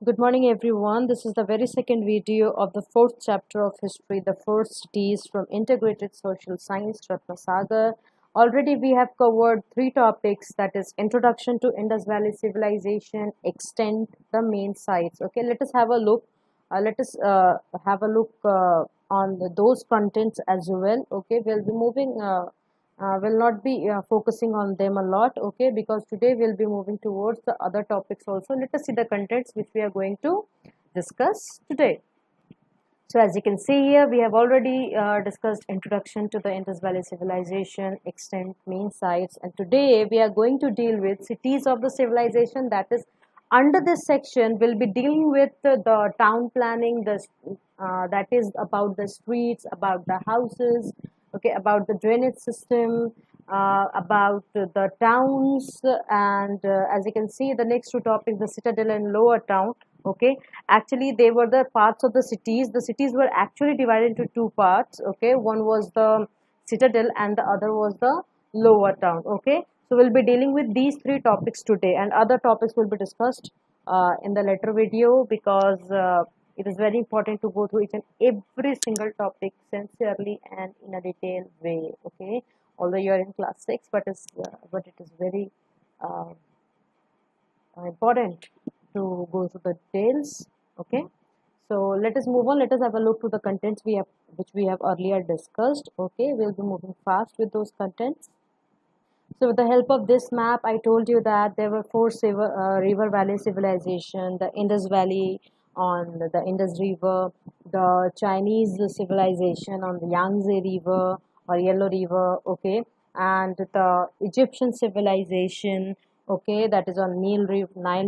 Good morning, everyone. This is the very second video of the fourth chapter of history, the four cities from Integrated Social Science, Ratnasagar. Already, we have covered three topics, that is, introduction to Indus Valley civilization, extent, the main sites. Okay, let us have a look. On those contents as well. Okay, we'll be moving. Will not be focusing on them a lot, okay, because today we'll be moving towards the other topics also. Let us see the contents which we are going to discuss today. So as you can see here, we have already discussed introduction to the Indus Valley civilization, extent, main sites, and today we are going to deal with cities of the civilization. That is, under this section, we'll be dealing with the town planning, that is about the streets, about the houses, okay, about the drainage system, about the towns, and as you can see, the next two topics, the citadel and lower town. Okay, actually they were the parts of the cities were actually divided into two parts. Okay, one was the citadel and the other was the lower town. Okay, so we'll be dealing with these three topics today, and other topics will be discussed in the later video, because it is very important to go through each and every single topic sincerely and in a detailed way. Okay, although you are in class 6, but it is very uh, important to go through the details. Okay, so let us move on. Let us have a look to the contents which we have earlier discussed. Okay, we'll be moving fast with those contents. So with the help of this map, I told you that there were four river valley civilization: the Indus Valley on the Indus River, the Chinese civilization on the Yangtze River or Yellow River, okay, and the Egyptian civilization, okay, that is on Nile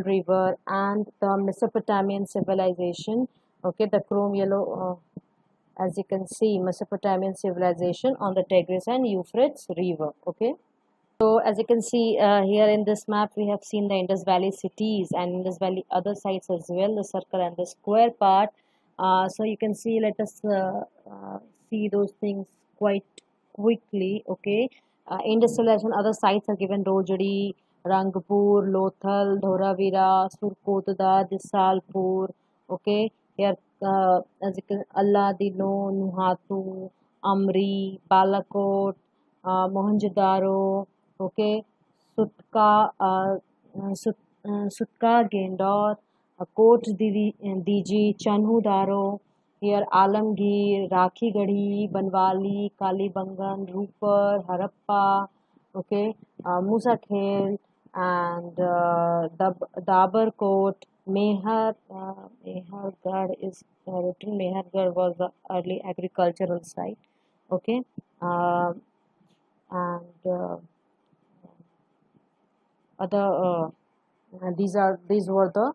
River, and the Mesopotamian civilization, okay, the chrome yellow, as you can see, Mesopotamian civilization on the Tigris and Euphrates River, okay. So as you can see here in this map, we have seen the Indus Valley cities and Indus Valley other sites as well, the circle and the square part. So you can see, let us see those things quite quickly. Okay, Indus civilization other sites are given: Rojdi, Rangpur, Lothal, Dhoravira, Surkotda, Disalpur. Okay, here as you can, Alladino, Nuhatu, Amri, Balakot, Mohenjo-daro, okay, Sutka, Sutka Gendor, Kot Diji, Chanhu Daro, here Alamgir, Rakhi Garhi, Banwali, Kalibangan, Rupar, Harappa, okay, Musa Khel, and Dabar Mehargarh is written. Mehargarh was the early agricultural site, okay, uh, and other these were the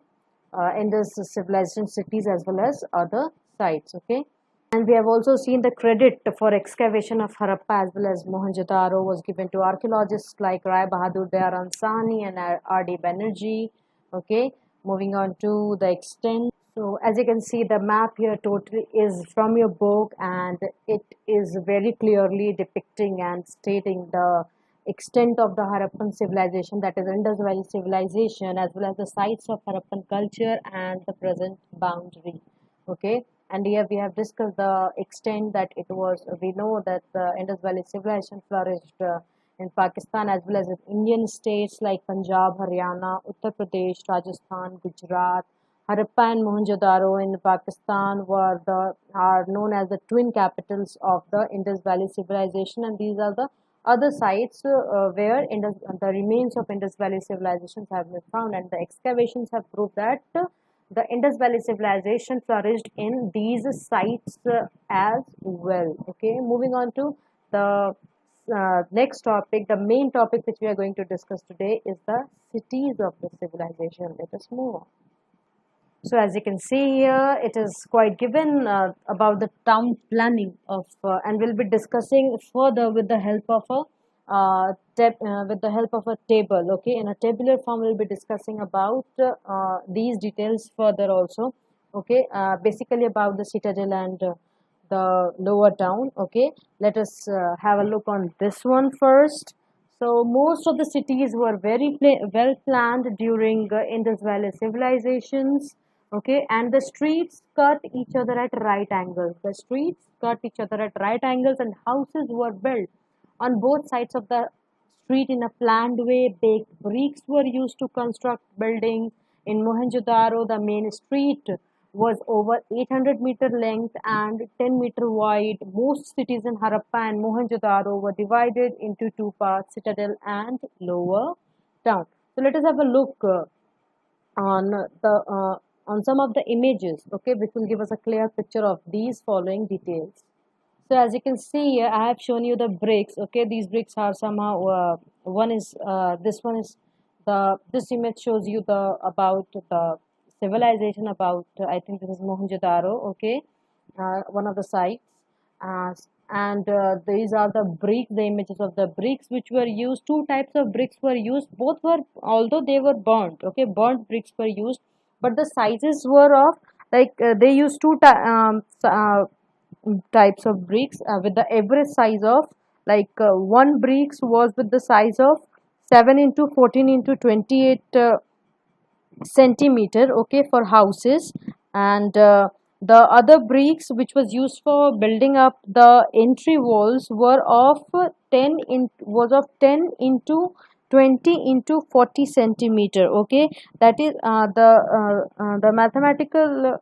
Indus civilization cities as well as other sites. Okay, and we have also seen the credit for excavation of Harappa as well as Mohenjo-daro was given to archaeologists like Rai Bahadur Dayaran Sahni and R.D. Banerjee. Okay, moving on to the extent. So as you can see, the map here totally is from your book, and it is very clearly depicting and stating the extent of the Harappan civilization, that is Indus Valley civilization, as well as the sites of Harappan culture and the present boundary. Okay, and here we have discussed the extent that it was. We know that the Indus Valley civilization flourished in Pakistan as well as in Indian states like Punjab, Haryana, Uttar Pradesh, Rajasthan, Gujarat. Harappa and Mohenjo-daro in Pakistan are known as the twin capitals of the Indus Valley civilization, and these are the other sites where the remains of Indus Valley civilizations have been found, and the excavations have proved that the Indus Valley civilization flourished in these sites as well. Okay, moving on to the next topic, the main topic which we are going to discuss today is the cities of the civilization. Let us move on. So as you can see here, it is quite given about the town planning of, and we'll be discussing further with the help of a table. Okay, in a tabular form, we'll be discussing about these details further also. Okay, basically about the citadel and the lower town. Okay, let us have a look on this one first. So most of the cities were very well planned during Indus Valley civilizations. Okay, and the streets cut each other at right angles. The streets cut each other at right angles, and houses were built on both sides of the street in a planned way. Baked bricks were used to construct buildings. In Mohenjo-daro, the main street was over 800-meter length and 10-meter wide. Most cities in Harappa and Mohenjo-daro were divided into two parts, citadel and lower town. So let us have a look on the on some of the images, okay, which will give us a clear picture of these following details. So as you can see here, I have shown you the bricks. Okay, these bricks are somehow one is this one is the this image shows you the about the civilization about I think this is Mohenjo-daro. Okay, one of the sites, uh, and these are the bricks, the images of the bricks which were used. Two types of bricks were used. Both were, although they were burnt. Okay, burnt bricks were used, but the sizes were of like they used types of bricks with the average size of like one bricks was with the size of 7 into 14 into 28 centimeter, okay, for houses, and the other bricks which was used for building up the entry walls were of 10 into 20 into 40 centimeter. Okay, that is the mathematical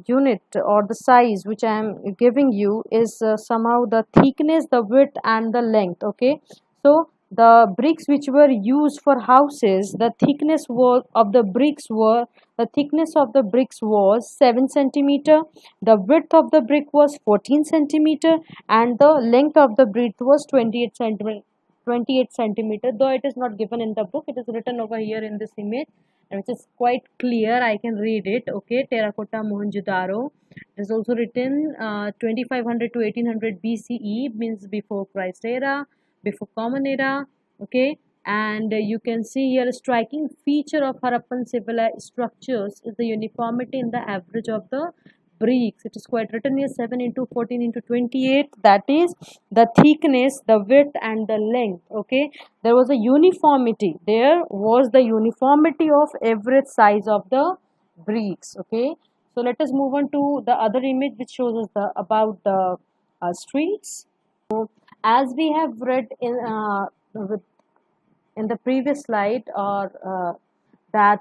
unit or the size which I am giving you is somehow the thickness, the width and the length. Okay, so the bricks which were used for houses, the thickness was of the bricks were the thickness of the bricks was 7 centimeter, the width of the brick was 14 centimeter, and the length of the brick was 28 centimeter. Though it is not given in the book, it is written over here in this image, and which is quite clear. I can read it. Okay, Terracotta Mohenjo-daro. It is also written 2500 to 1800 BCE, means before Christ era, before Common Era. Okay, and you can see here a striking feature of Harappan civilized structures is the uniformity in the average of the bricks. It is quite written here 7 into 14 into 28. That is the thickness, the width, and the length. Okay, there was a uniformity. There was the uniformity of average size of the bricks. Okay, so let us move on to the other image which shows us the about the streets. As we have read in the previous slide, or that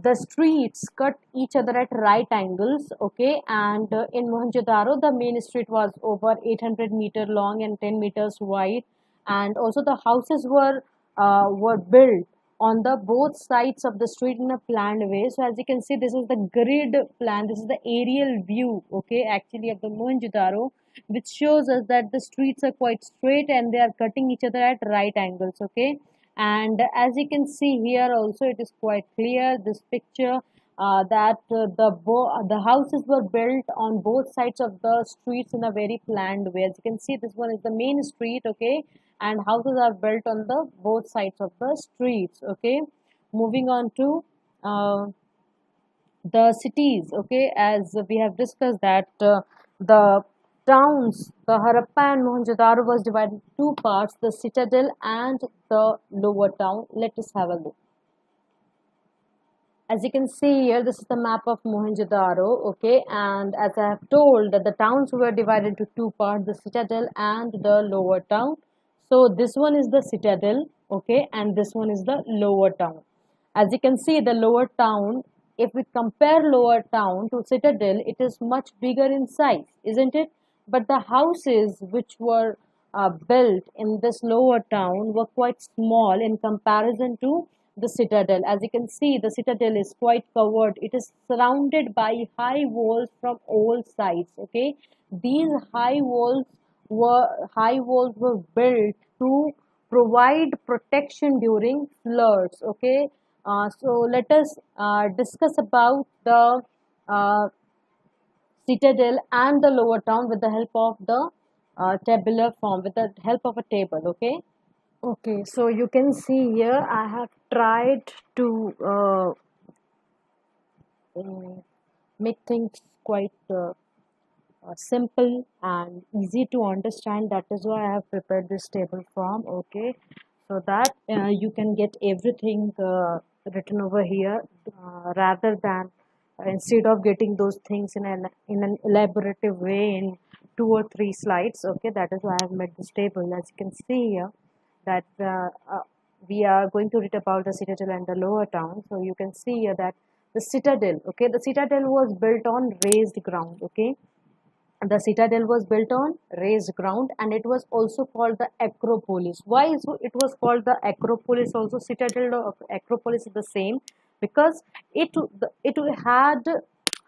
the streets cut each other at right angles. Okay, and in Mohenjo-daro the main street was over 800-meter long and 10 meters wide, and also the houses were built on the both sides of the street in a planned way. So as you can see, this is the grid plan, this is the aerial view, okay, actually of the Mohenjo-daro, which shows us that the streets are quite straight and they are cutting each other at right angles. Okay, and as you can see here also, it is quite clear this picture that the houses were built on both sides of the streets in a very planned way. As you can see, this one is the main street. Okay, and houses are built on the both sides of the streets. Okay, moving on to the cities. Okay, as we have discussed that the towns, the Harappa and Mohenjo-daro was divided into two parts, the citadel and the lower town. Let us have a look. As you can see here, this is the map of Mohenjo-daro. Okay, and as I have told that the towns were divided into two parts, the citadel and the lower town. So this one is the citadel, okay, and this one is the lower town. As you can see, the lower town, if we compare lower town to citadel, it is much bigger in size, isn't it? But the houses which were built in this lower town were quite small in comparison to the citadel. As you can see, the citadel is quite covered. It is surrounded by high walls from all sides. Okay, these high walls were built to provide protection during floods. Okay, so let us discuss about the uh, citadel and the lower town with the help of the tabular form, with the help of a table. Okay. Okay, so you can see here I have tried to make things quite simple and easy to understand. That is why I have prepared this table form. Okay, so that you can get everything written over here, rather than instead of getting those things in an elaborative way in 2 or 3 slides. Okay, that is why I have made this table. As you can see here, that we are going to read about the citadel and the lower town. So you can see here that the citadel, okay, the citadel was built on raised ground. Okay, the citadel was built on raised ground, and it was also called the Acropolis. Why is it was called the Acropolis? Also, citadel of Acropolis is the same because it had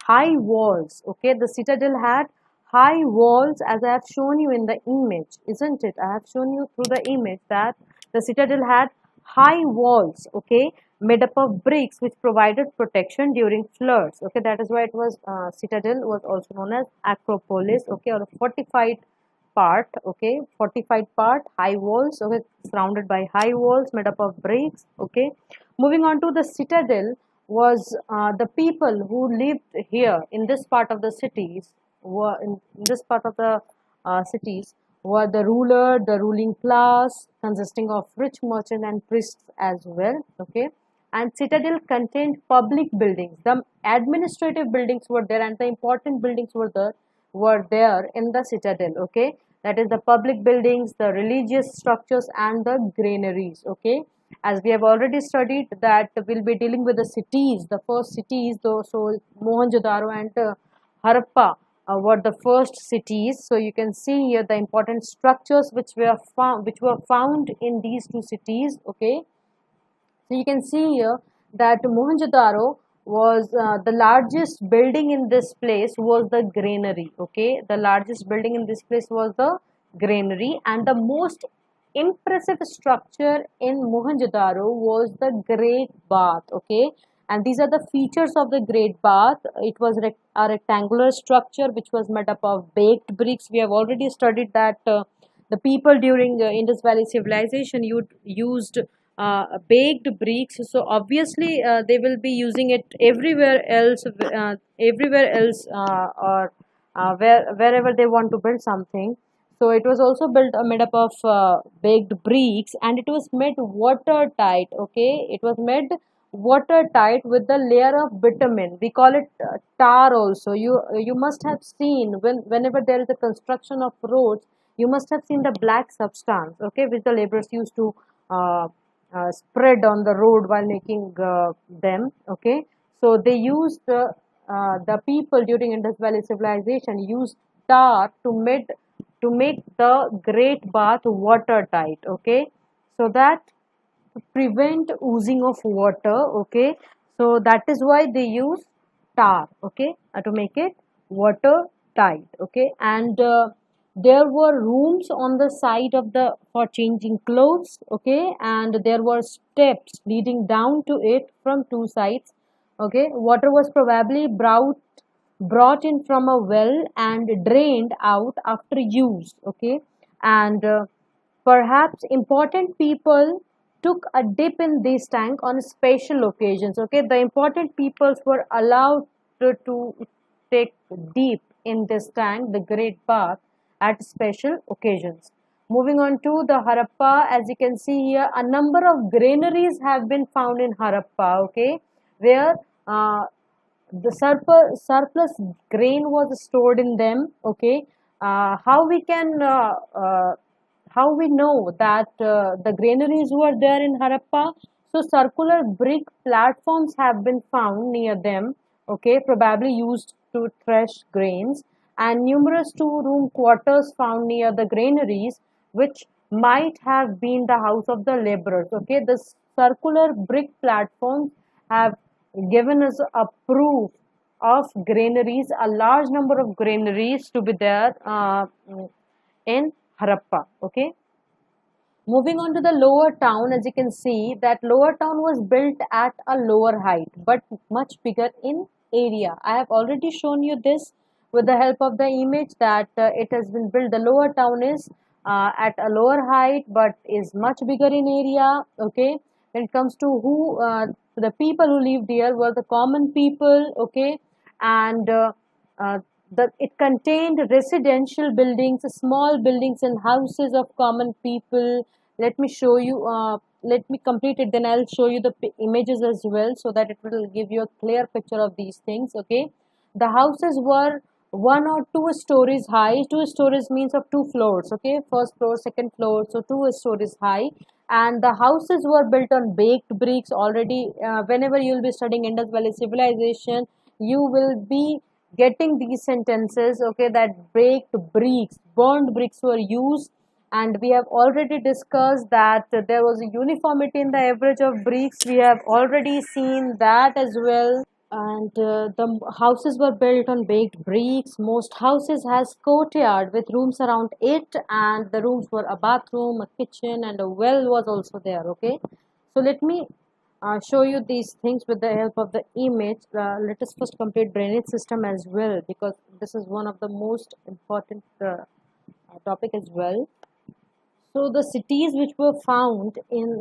high walls. Okay, the citadel had high walls, as I have shown you in the image, isn't it? I have shown you through the image that the citadel had high walls. Okay, made up of bricks which provided protection during floods. Okay, that is why it was citadel was also known as Acropolis. Okay, or a fortified part. Okay, fortified part, high walls. Okay, surrounded by high walls made up of bricks. Okay, moving on to the citadel was the people who lived here in this part of the cities were in this part of the cities were the ruler, the ruling class, consisting of rich merchants and priests as well. Okay, and citadel contained public buildings. The administrative buildings were there, and the important buildings were there in the citadel. Okay, that is the public buildings, the religious structures, and the granaries. Okay, as we have already studied that we'll be dealing with the cities, the first cities, though. So Mohenjo-daro and Harappa were the first cities. So you can see here the important structures which were found in these two cities. Okay, so you can see here that Mohenjo-daro was the largest building in this place was the granary. Okay, the largest building in this place was the granary, and the most impressive structure in Mohenjo-daro was the Great Bath. Okay, and these are the features of the Great Bath. It was a rectangular structure which was made up of baked bricks. We have already studied that the people during Indus Valley civilization used baked bricks. So obviously they will be using it everywhere else, or wherever they want to build something. So it was also built made up of baked bricks, and it was made watertight. Okay, it was made watertight with the layer of bitumen. We call it tar also. You must have seen whenever there is a construction of roads, you must have seen the black substance, okay, which the laborers used to spread on the road while making them. Okay, so they used the people during Indus Valley civilization used tar to make the Great Bath watertight. Okay, so that to prevent oozing of water. Okay, so that is why they use tar. Okay, to make it watertight. Okay, and there were rooms on the side of the for changing clothes. Okay, and there were steps leading down to it from two sides. Okay, water was probably brought in from a well and drained out after use. Okay, and perhaps important people took a dip in this tank on special occasions. Okay, the important peoples were allowed to take deep in this tank, the Great Bath, at special occasions. Moving on to the Harappa, as you can see here, a number of granaries have been found in Harappa. Okay, where the surplus grain was stored in them. Okay, how we can how we know that the granaries were there in Harappa? So circular brick platforms have been found near them. Okay, probably used to thresh grains, and numerous two-room quarters found near the granaries, which might have been the house of the laborers. Okay, the circular brick platforms have given us a proof of granaries, a large number of granaries to be there in Harappa. Okay. Moving on to the lower town, as you can see that lower town was built at a lower height but much bigger in area. I have already shown you this with the help of the image that it has been built. The lower town is at a lower height but is much bigger in area. Okay, when it comes to the people who lived here were the common people. Okay, and it contained residential buildings, small buildings and houses of common people, let me show you, let me complete it, then I'll show you the images as well, so that it will give you a clear picture of these things. Okay, the houses were 1 or 2 stories high. 2 stories means of 2 floors. Okay, first floor, second floor, so 2 stories high. And the houses were built on baked bricks already. Whenever you will be studying Indus Valley civilization, you will be getting these sentences. Okay, that baked bricks, burned bricks were used. And we have already discussed that there was a uniformity in the average of bricks. We have already seen that as well. And the houses were built on baked bricks. Most houses has courtyard with rooms around it, and the rooms were a bathroom, a kitchen, and a well was also there. Okay, so let me show you these things with the help of the image. Let us first complete drainage system as well, because this is one of the most important topic as well. So the cities which were found in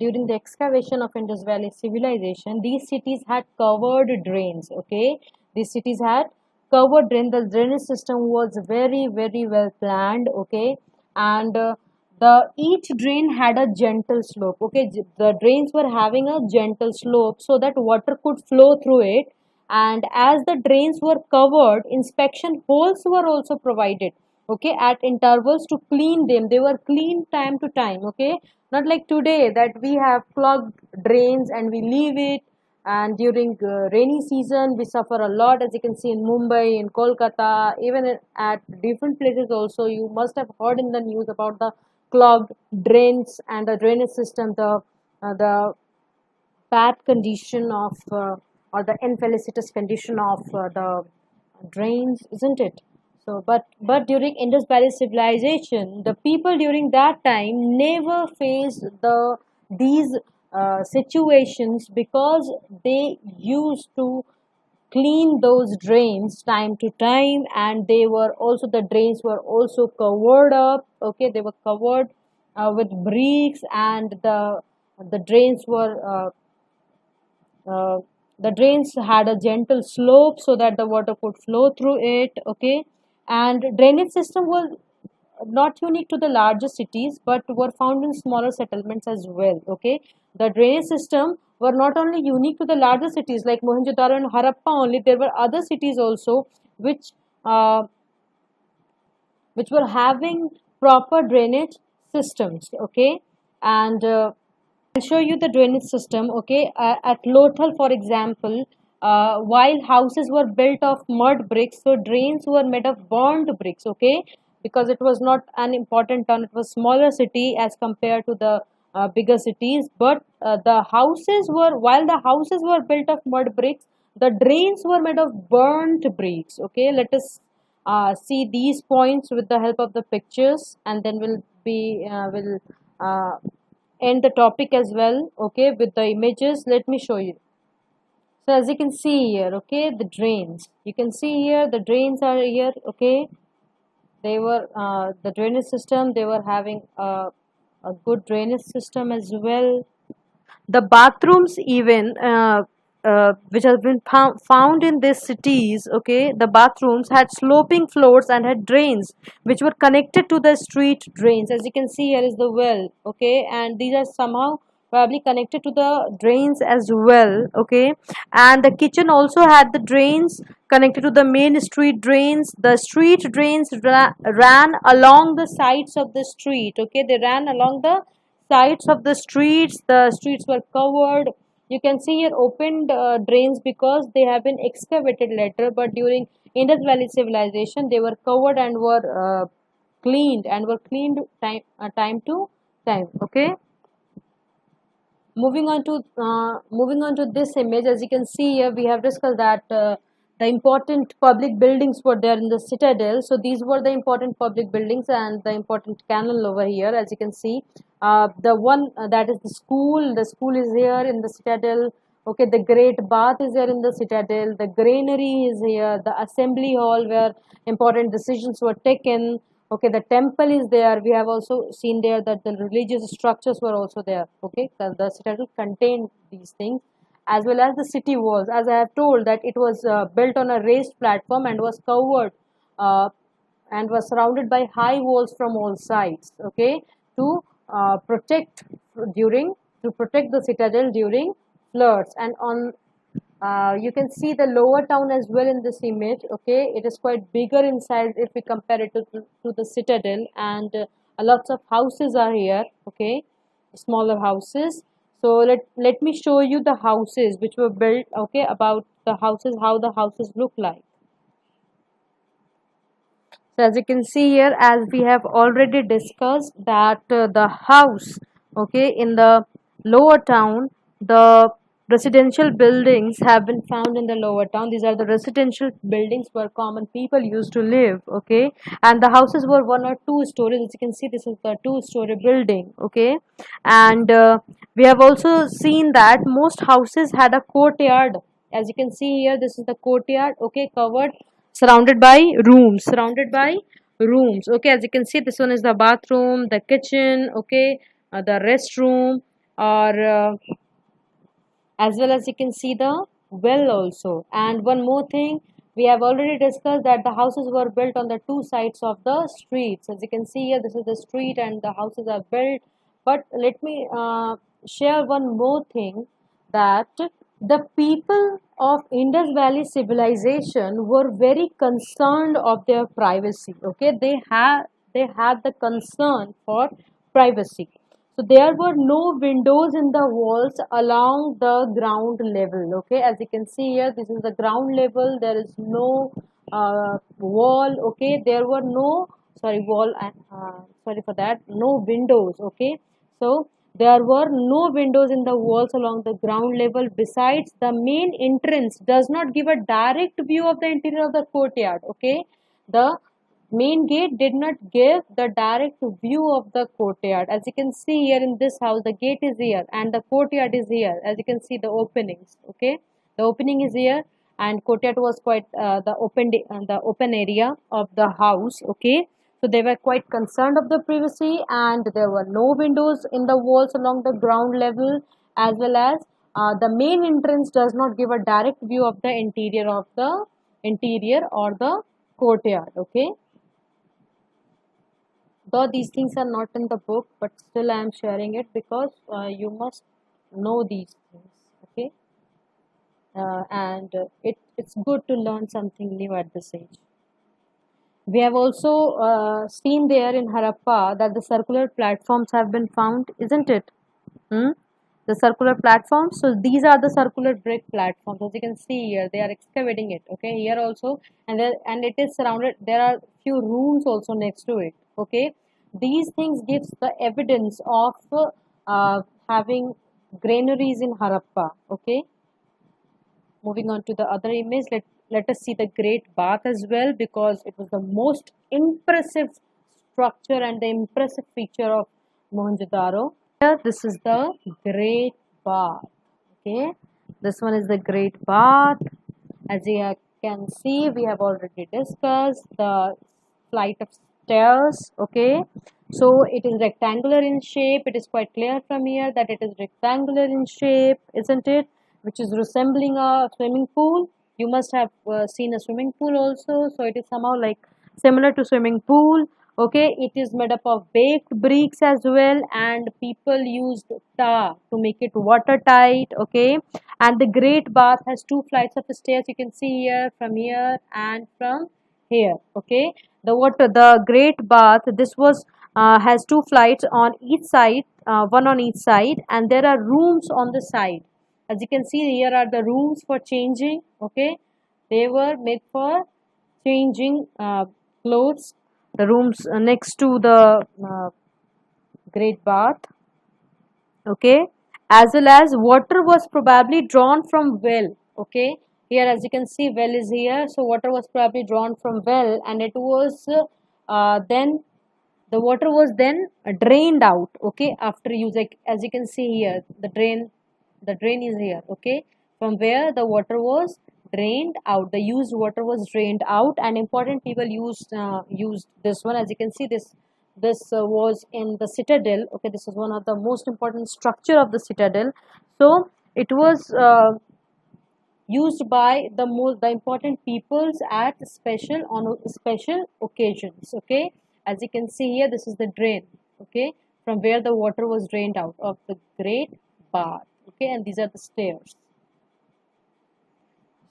during the excavation of Indus Valley civilization, these cities had covered drains. Okay, these cities had covered drain. The drainage system was very well planned. Okay, and the each drain had a gentle slope. Okay, the drains were having a gentle slope so that water could flow through it. And as the drains were covered, inspection holes were also provided, okay, at intervals to clean them. They were cleaned time to time. Okay, not like today that we have clogged drains and we leave it, and during rainy season we suffer a lot, as you can see in Mumbai, in Kolkata, even at different places also. You must have heard in the news about the clogged drains and the drainage system, the bad condition of or the infelicitous condition of the drains, isn't it? So but during Indus Valley civilization, the people during that time never faced these situations, because they used to clean those drains time to time. And they were also, the drains were also covered up. Okay, they were covered with bricks. And the drains were uh, the drains had a gentle slope so that the water could flow through it. Okay, and drainage system was not unique to the larger cities, but were found in smaller settlements as well. Okay, the drainage system were not only unique to the larger cities like Mohenjo-daro and Harappa only. There were other cities also which uh, which were having proper drainage systems. Okay, and I'll show you the drainage system. Okay, at Lothal, for example, while houses were built of mud bricks, so drains were made of burnt bricks. Okay, because it was not an important town; it was smaller city as compared to the bigger cities. But the houses were, while the houses were built of mud bricks, the drains were made of burnt bricks. Okay, let us see these points with the help of the pictures, and then will uh, end the topic as well. Okay, with the images, let me show you. So as you can see here, okay, the drains, you can see here the drains are here. Okay, they were the drainage system, they were having a good drainage system as well. The bathrooms even which have been found in these cities, okay, the bathrooms had sloping floors and had drains which were connected to the street drains. As you can see, here is the well. Okay, and these are somehow probably connected to the drains as well. Okay, and the kitchen also had the drains connected to the main street drains. The street drains ran along the sides of the street. Okay, they ran along the sides of the streets. The streets were covered. You can see here opened drains because they have been excavated later, but during Indus Valley civilization they were covered and were cleaned time to time. Okay, moving on to this image. As you can see here, we have discussed that the important public buildings were there in the citadel. So these were the important public buildings and the important canal over here. As you can see, the one that is the school is here in the citadel. Okay, the great bath is here in the citadel. The granary is here. The assembly hall where important decisions were taken. Okay, the temple is there. We have also seen there that the religious structures were also there. Okay, the citadel contained these things, as well as the city walls. As I have told, that it was built on a raised platform and was covered uh, and was surrounded by high walls from all sides. Okay, to protect during to protect the citadel during floods. And on you can see the lower town as well in this image. Okay, it is quite bigger in size if we compare it to the citadel, and lots of houses are here. Okay, smaller houses. So let me show you the houses which were built. Okay, about the houses, how the houses look like. So as you can see here, as we have already discussed that the house, okay, in the lower town, the residential buildings have been found in the lower town. These are the residential buildings where common people used to live, okay, and the houses were one or two stories. As you can see, this is the two-story building, okay, and we have also seen that most houses had a courtyard. As you can see here, this is the courtyard, okay, covered, surrounded by rooms, okay. As you can see, this one is the bathroom, the kitchen, okay, the restroom, or as well as you can see the well also. And one more thing, we have already discussed that the houses were built on the two sides of the streets. As you can see here, this is the street and the houses are built. But let me share one more thing, that the people of Indus Valley civilization were very concerned of their privacy. Okay, they had the concern for privacy. So there were no windows in the walls along the ground level. Okay, as you can see here, this is the ground level. There is no wall. Okay, there were no, sorry, wall. Sorry for that. No windows. Okay, so there were no windows in the walls along the ground level. Besides, the main entrance does not give a direct view of the interior of the courtyard. Okay, the main gate did not give the direct view of the courtyard. As you can see here in this house, the gate is here and the courtyard is here. As you can see, the openings. Okay, the opening is here, and courtyard was quite the open area of the house. Okay, so they were quite concerned of the privacy, and there were no windows in the walls along the ground level, as well as the main entrance does not give a direct view of the interior or the courtyard. Okay, though these things are not in the book, but still I am sharing it because you must know these things. Okay, and it's good to learn something new at this age. We have also seen there in Harappa that the circular platforms have been found, isn't it? Hmm? The circular platforms. So these are the circular brick platforms. As you can see here, they are excavating it. Okay, here also, and it is surrounded. There are few rooms also next to it. Okay, these things gives the evidence of having granaries in Harappa. Okay, moving on to the other image, let us see the great bath as well, because it was the most impressive structure and the impressive feature of Mohenjo-daro. Here, this is the great bath. Okay, this one is the great bath. As you can see, we have already discussed the flight of stairs. Okay, so it is rectangular in shape. It is quite clear from here that it is rectangular in shape, isn't it? Which is resembling a swimming pool. You must have seen a swimming pool also. So it is somehow like similar to swimming pool. Okay, it is made up of baked bricks as well, and people used tar to make it watertight. Okay, and the great bath has two flights of stairs. You can see here and from here. Okay, the great bath, this was has two flights on each side, one on each side, and there are rooms on the side. As you can see, here are the rooms for changing. Okay, they were made for changing clothes. The rooms next to the great bath. Okay, as well as water was probably drawn from well. Okay, here as you can see, well is here, so water was probably drawn from well, and it was then the water was then drained out. Okay, after use, like as you can see here, the drain is here. Okay, from where the water was drained out, the used water was drained out, and important people used this one. As you can see, this was in the citadel. Okay, this is one of the most important structure of the citadel. So it was used by the important peoples at special occasions. Okay, as you can see here, this is the drain. Okay, from where the water was drained out of the Great Bath. Okay, and these are the stairs.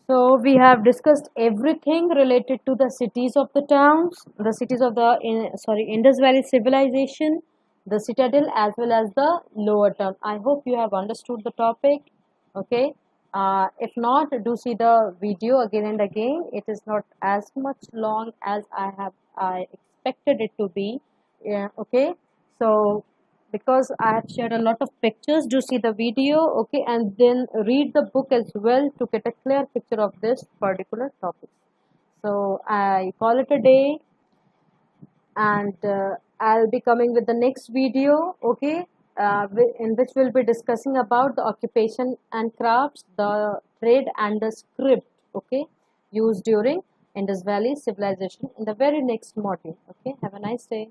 So we have discussed everything related to the cities of the towns, the cities of the Indus Valley civilization, the citadel as well as the lower town. I hope you have understood the topic. Okay. If not, do see the video again and again. It is not as much long as I expected it to be. Yeah. Okay. So because I have shared a lot of pictures, do see the video, okay, and then read the book as well to get a clear picture of this particular topic. So I call it a day, and I'll be coming with the next video, okay, in which we'll be discussing about the occupation and crafts, the trade and the script, okay, used during Indus Valley civilization in the very next module. Okay, have a nice day.